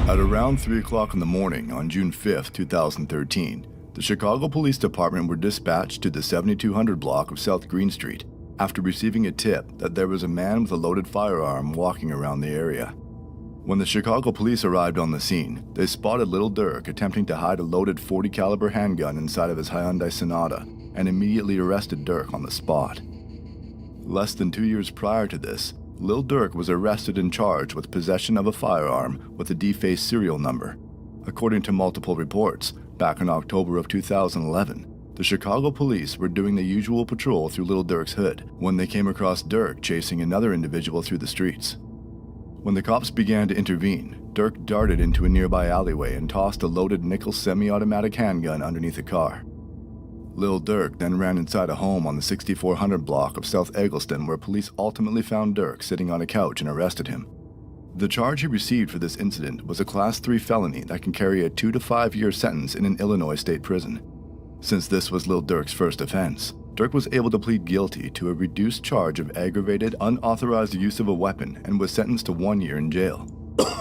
At around 3 o'clock in the morning on June 5, 2013, the Chicago Police Department were dispatched to the 7200 block of South Green Street after receiving a tip that there was a man with a loaded firearm walking around the area. When the Chicago police arrived on the scene, they spotted Lildurk attempting to hide a loaded .40 caliber handgun inside of his Hyundai Sonata and immediately arrested Durk on the spot. Less than 2 years prior to this, Lildurk was arrested and charged with possession of a firearm with a defaced serial number. According to multiple reports, back in October of 2011, the Chicago police were doing the usual patrol through Lildurk's hood when they came across Durk chasing another individual through the streets. When the cops began to intervene, Durk darted into a nearby alleyway and tossed a loaded nickel semi-automatic handgun underneath a car. Lildurk then ran inside a home on the 6400 block of South Eggleston where police ultimately found Durk sitting on a couch and arrested him. The charge he received for this incident was a Class 3 felony that can carry a 2 to 5 year sentence in an Illinois state prison. Since this was Lildurk's first offense, Durk was able to plead guilty to a reduced charge of aggravated, unauthorized use of a weapon and was sentenced to 1 year in jail.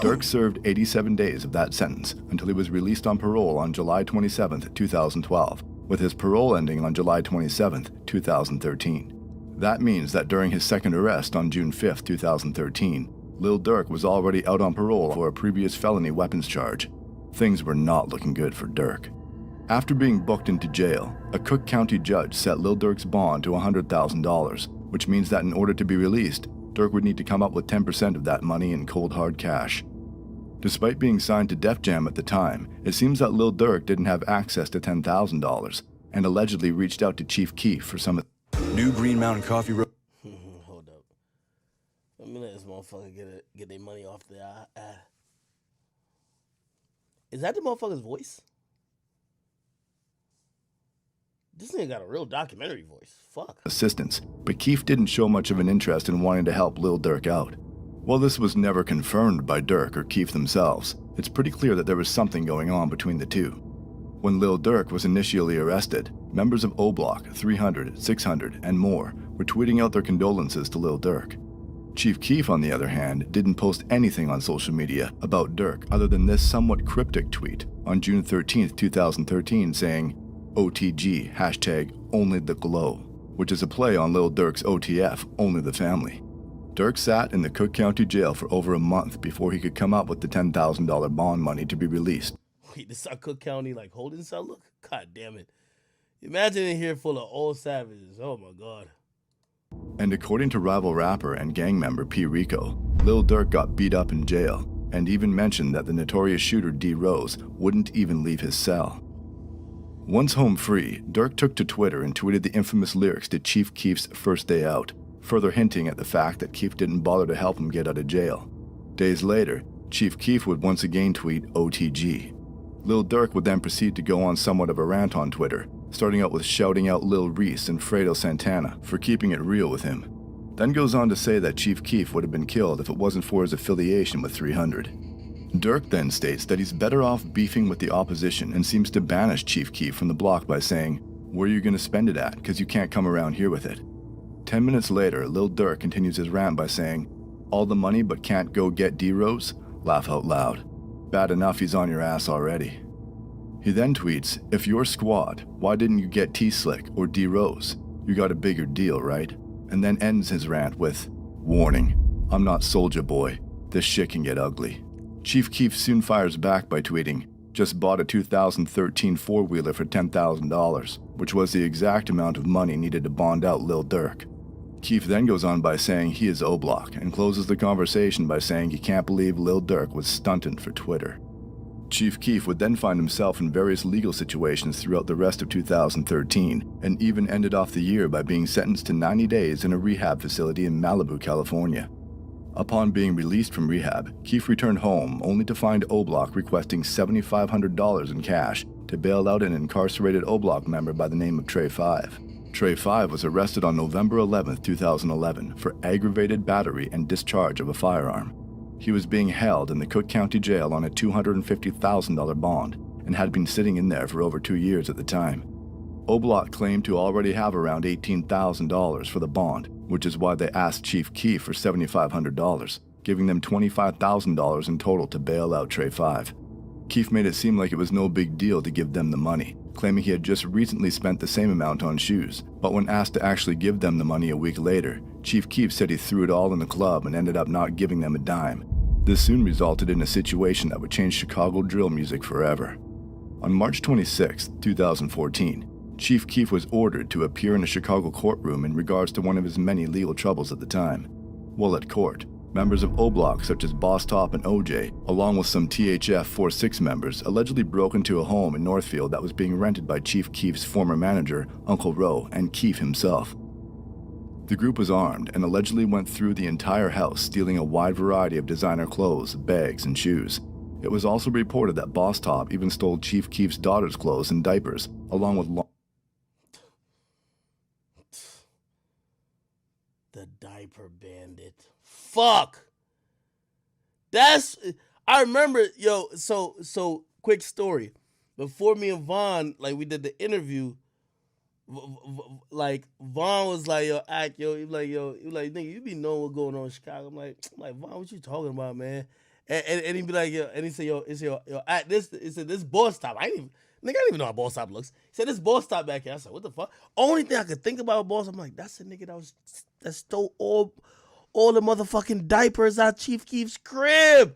Durk served 87 days of that sentence until he was released on parole on July 27, 2012. With his parole ending on July 27, 2013. That means that during his second arrest on June 5, 2013, Lildurk was already out on parole for a previous felony weapons charge. Things were not looking good for Durk. After being booked into jail, a Cook County judge set Lildurk's bond to $100,000, which means that in order to be released, Durk would need to come up with 10% of that money in cold hard cash. Despite being signed to Def Jam at the time, it seems that Lildurk didn't have access to $10,000 and allegedly reached out to Chief Keef for some New Green Mountain Coffee. Hold up. Let me let this motherfucker get their money off there. Is that the motherfucker's voice? This nigga got a real documentary voice. Fuck. assistance, but Keef didn't show much of an interest in wanting to help Lildurk out. While this was never confirmed by Durk or Keef themselves, it's pretty clear that there was something going on between the two. When Lildurk was initially arrested, members of O Block, 300, 600, and more were tweeting out their condolences to Lildurk. Chief Keef, on the other hand, didn't post anything on social media about Durk other than this somewhat cryptic tweet on June 13, 2013 saying, OTG, hashtag only the glow, which is a play on Lildurk's OTF, only the family. Durk sat in the Cook County jail for over a month before he could come up with the $10,000 bond money to be released. Wait, this is how Cook County like holding cell look? God damn it. Imagine in here full of old savages. Oh my God. And according to rival rapper and gang member P. Rico, Lildurk got beat up in jail and even mentioned that the notorious shooter D. Rose wouldn't even leave his cell. Once home free, Durk took to Twitter and tweeted the infamous lyrics to Chief Keef's First Day Out, further hinting at the fact that Keef didn't bother to help him get out of jail. Days later, Chief Keef would once again tweet OTG. Lildurk would then proceed to go on somewhat of a rant on Twitter, starting out with shouting out Lil Reese and Fredo Santana for keeping it real with him. Then goes on to say that Chief Keef would have been killed if it wasn't for his affiliation with 300. Durk then states that he's better off beefing with the opposition and seems to banish Chief Keef from the block by saying, "Where are you going to spend it at? Because you can't come around here with it." 10 minutes later, Lildurk continues his rant by saying, "All the money but can't go get D-Rose? Laugh out loud. Bad enough he's on your ass already." He then tweets, "If you're squad, why didn't you get T-Slick or D-Rose? You got a bigger deal, right?" And then ends his rant with, "Warning, I'm not Soulja Boy. This shit can get ugly." Chief Keef soon fires back by tweeting, "Just bought a 2013 four-wheeler for $10,000, which was the exact amount of money needed to bond out Lildurk." Keef then goes on by saying he is O-Block and closes the conversation by saying he can't believe Lildurk was stunting for Twitter. Chief Keef would then find himself in various legal situations throughout the rest of 2013 and even ended off the year by being sentenced to 90 days in a rehab facility in Malibu, California. Upon being released from rehab, Keef returned home only to find O-Block requesting $7,500 in cash to bail out an incarcerated O-Block member by the name of Trey 5. Trey 5 was arrested on November 11, 2011 for aggravated battery and discharge of a firearm. He was being held in the Cook County Jail on a $250,000 bond and had been sitting in there for over 2 years at the time. O-Block claimed to already have around $18,000 for the bond, which is why they asked Chief Keef for $7,500. giving them $25,000 in total to bail out Tray 5. Keef made it seem like it was no big deal to give them the money, claiming he had just recently spent the same amount on shoes. But when asked to actually give them the money a week later, Chief Keef said he threw it all in the club and ended up not giving them a dime. This soon resulted in a situation that would change Chicago drill music forever. On March 26, 2014, Chief Keef was ordered to appear in a Chicago courtroom in regards to one of his many legal troubles at the time. While at court, members of O Block such as Boss Top and OJ, along with some THF 46 members, allegedly broke into a home in Northfield that was being rented by Chief Keef's former manager, Uncle Roe, and Keef himself. The group was armed and allegedly went through the entire house, stealing a wide variety of designer clothes, bags, and shoes. It was also reported that Boss Top even stole Chief Keef's daughter's clothes and diapers, along with the diaper bandit. Fuck. I remember, yo, so quick story. Before me and Vaughn, like, we did the interview, like, Vaughn was like, yo, act, yo, he was like, nigga, you be knowing what's going on in Chicago. I'm like, Vaughn, what you talking about, man? And he'd be like, yo, and he said, yo, act, this Boss Top. I didn't even know how Boss Top looks. He said, this Boss Top back here. I said, what the fuck? Only thing I could think about Boss, I'm like, that's the nigga that stole all the motherfucking diapers out Chief Keef's crib.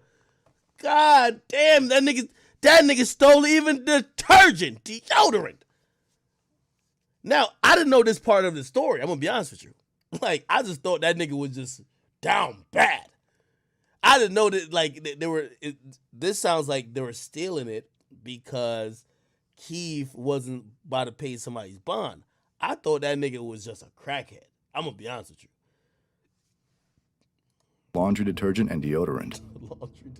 God damn, that nigga stole even detergent, deodorant. Now, I didn't know this part of the story. I'm gonna be honest with you. Like, I just thought that nigga was just down bad. I didn't know that, like, this sounds like they were stealing it because Keef wasn't about to pay somebody's bond. I thought that nigga was just a crackhead. I'm gonna be honest with you. laundry detergent and deodorant.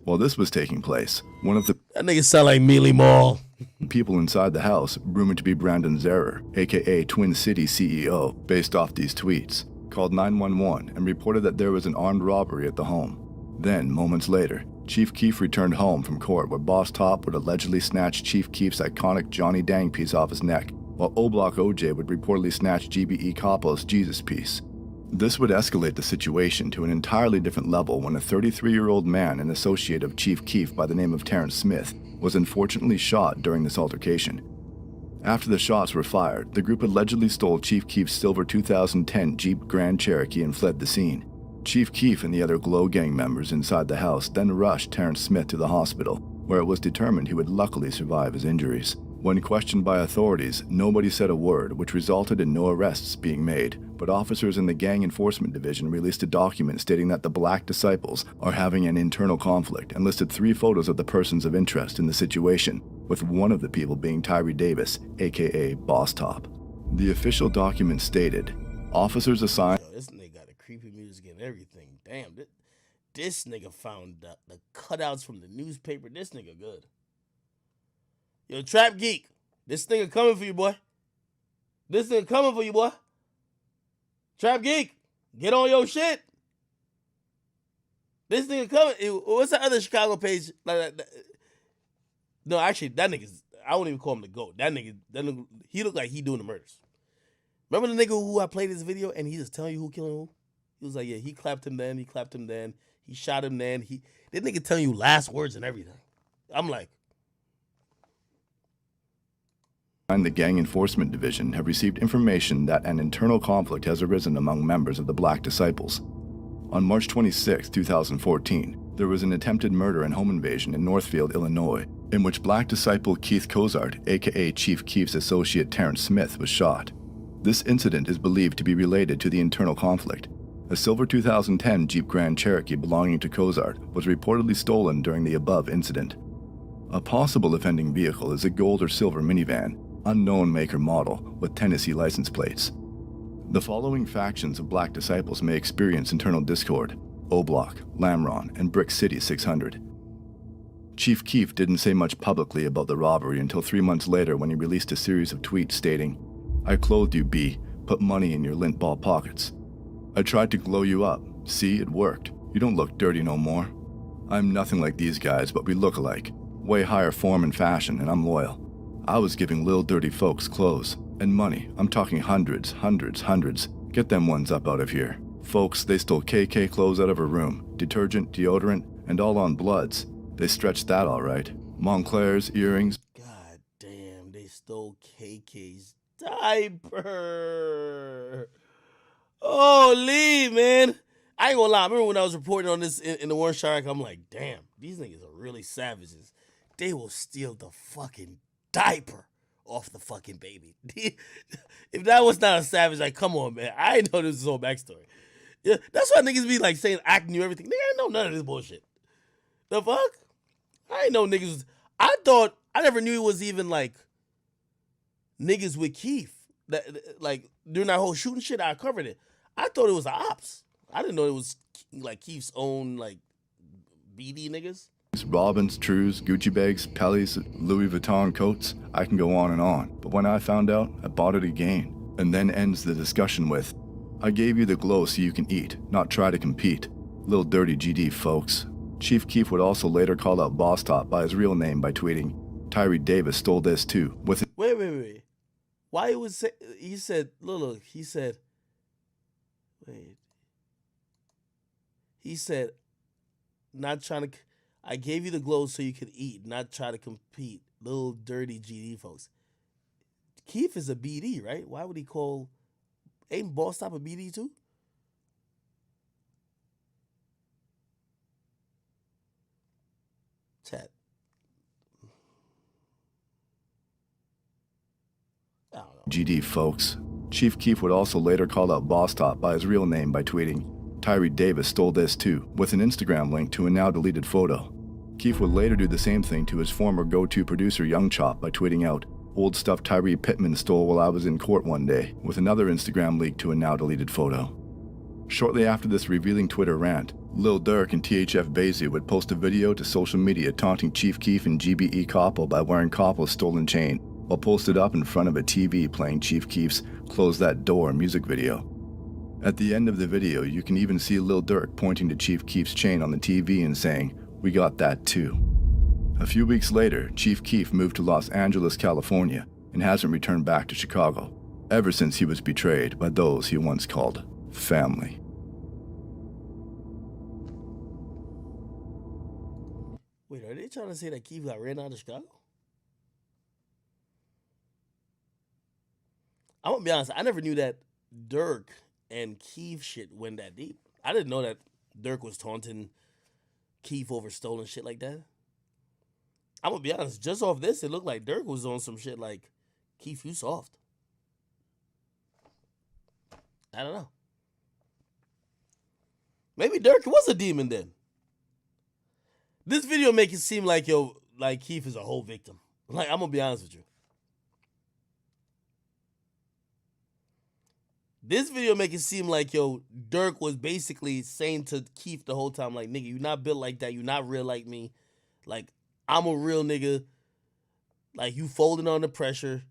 While this was taking place, one of the That nigga sound like Mealy Mall. people inside the house, rumored to be Brandon Zerer, aka Twin City CEO, based off these tweets, called 911 and reported that there was an armed robbery at the home. Then, moments later, Chief Keef returned home from court where Boss Top would allegedly snatch Chief Keef's iconic Johnny Dang piece off his neck, while O-Block OJ would reportedly snatch GBE Capo's Jesus piece. This would escalate the situation to an entirely different level when a 33-year-old man and associate of Chief Keef by the name of Terrence Smith was unfortunately shot during this altercation. After the shots were fired, the group allegedly stole Chief Keef's silver 2010 Jeep Grand Cherokee and fled the scene. Chief Keef and the other Glow Gang members inside the house then rushed Terrence Smith to the hospital, where it was determined he would luckily survive his injuries. When questioned by authorities, nobody said a word, which resulted in no arrests being made, but officers in the Gang Enforcement Division released a document stating that the Black Disciples are having an internal conflict and listed 3 photos of the persons of interest in the situation, with one of the people being Tyree Davis, aka Boss Top. The official document stated, officers assigned... Yo, this nigga got a creepy music and everything. Damn, this nigga found the cutouts from the newspaper. This nigga good. Yo, Trap Geek, this nigga coming for you, boy. This nigga coming for you, boy. Trap Geek, get on your shit. This nigga coming. What's the other Chicago page? No, actually, that nigga's, I won't even call him the GOAT. That nigga, he looked like he doing the murders. Remember the nigga who I played his video and he just telling you who killing who? He was like, yeah, he clapped him then, he shot him then. That nigga telling you last words and everything. I'm like, and the Gang Enforcement Division have received information that an internal conflict has arisen among members of the Black Disciples. On March 26, 2014, there was an attempted murder and home invasion in Northfield, Illinois, in which Black Disciple Keith Cozart, aka Chief Keef's associate Terrence Smith, was shot. This incident is believed to be related to the internal conflict. A silver 2010 Jeep Grand Cherokee belonging to Cozart was reportedly stolen during the above incident. A possible offending vehicle is a gold or silver minivan, unknown make or model, with Tennessee license plates. The following factions of Black Disciples may experience internal discord: O-Block, Lamron, and Brick City 600. Chief Keef didn't say much publicly about the robbery until 3 months later when he released a series of tweets stating, "I clothed you, B, put money in your lint ball pockets. I tried to glow you up. See, it worked. You don't look dirty no more. I'm nothing like these guys, but we look alike. Way higher form and fashion, and I'm loyal. I was giving Lil Dirty folks clothes. And money. I'm talking hundreds. Get them ones up out of here. Folks, they stole KK clothes out of her room, detergent, deodorant, and all on Bloods. They stretched that all right. Montclair's, earrings. God damn, they stole KK's diaper. Holy, man. I ain't gonna lie. I remember when I was reporting on this in the Warren Shark, I'm like, damn, these niggas are really savages. They will steal the fucking diaper off the fucking baby. If that was not a savage, like, come on, man. I didn't know this was whole backstory. Yeah, that's why niggas be like saying I knew everything. Nigga, I didn't know none of this bullshit. The fuck? I didn't know niggas. I never knew it was even like niggas with Keef. That like during that whole shooting shit, I covered it. I thought it was the ops. I didn't know it was like Keef's own like BD niggas. Robins, Trues, Gucci bags, Pellies, Louis Vuitton coats. I can go on and on. But when I found out, I bought it again. And then ends the discussion with, I gave you the glow so you can eat, not try to compete. Lil Dirty GD, folks. Chief Keef would also later call out Boss Top by his real name by tweeting, Tyree Davis stole this too. With Wait. Why it was say, he said, look, he said, wait. He said, not trying to, I gave you the glow so you could eat, not try to compete. Lil Dirty GD, folks. Keef is a BD, right? Why would he call, ain't Boss Top a BD too? Chat. I don't know. GD, folks. Chief Keef would also later call out Boss Top by his real name by tweeting, Tyree Davis stole this too, with an Instagram link to a now deleted photo. Keef would later do the same thing to his former go-to producer Young Chop by tweeting out, old stuff Tyree Pittman stole while I was in court one day, with another Instagram leak to a now deleted photo. Shortly after this revealing Twitter rant, Lil Durk and THF Basie would post a video to social media taunting Chief Keef and GBE Koppel by wearing Koppel's stolen chain, while posted up in front of a TV playing Chief Keef's Close That Door music video. At the end of the video, you can even see Lil Durk pointing to Chief Keef's chain on the TV and saying, we got that too. A few weeks later, Chief Keef moved to Los Angeles, California, and hasn't returned back to Chicago, ever since he was betrayed by those he once called family. Wait, are they trying to say that Keef got ran out of Chicago? I'm gonna be honest, I never knew that Durk and Keef shit went that deep. I didn't know that Durk was taunting Keef over stolen shit like that. I'm gonna be honest, just off this, it looked like Durk was on some shit like, Keef, you soft. I don't know. Maybe Durk was a demon then. This video make it seem like, yo, like Keef is a whole victim. Like, I'm gonna be honest with you. This video make it seem like, yo, Durk was basically saying to Keef the whole time, like, nigga, you not built like that. You not real like me. Like, I'm a real nigga. Like, you folding under pressure.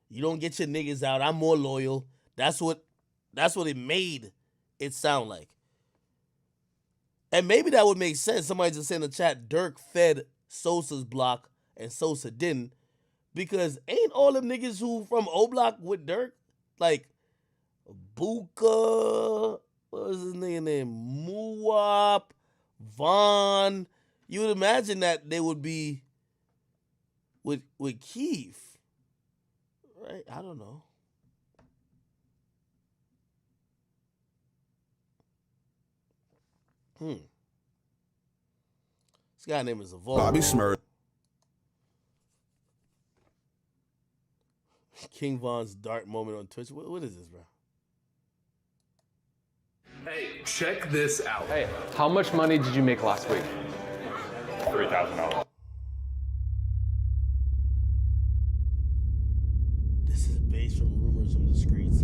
You don't get your niggas out. I'm more loyal. That's what it made it sound like. And maybe that would make sense. Somebody just said in the chat, Durk fed Sosa's block and Sosa didn't. Because ain't all them niggas who from O Block with Durk, like, Buka, what was his name? Muwap, Vaughn. You would imagine that they would be with Keef, right? I don't know. This guy name is Evolve. Bobby Smurf. King Von's dark moment on Twitch. What is this, bro? Hey, check this out. Hey, how much money did you make last week? $3,000. This is based from rumors from the streets.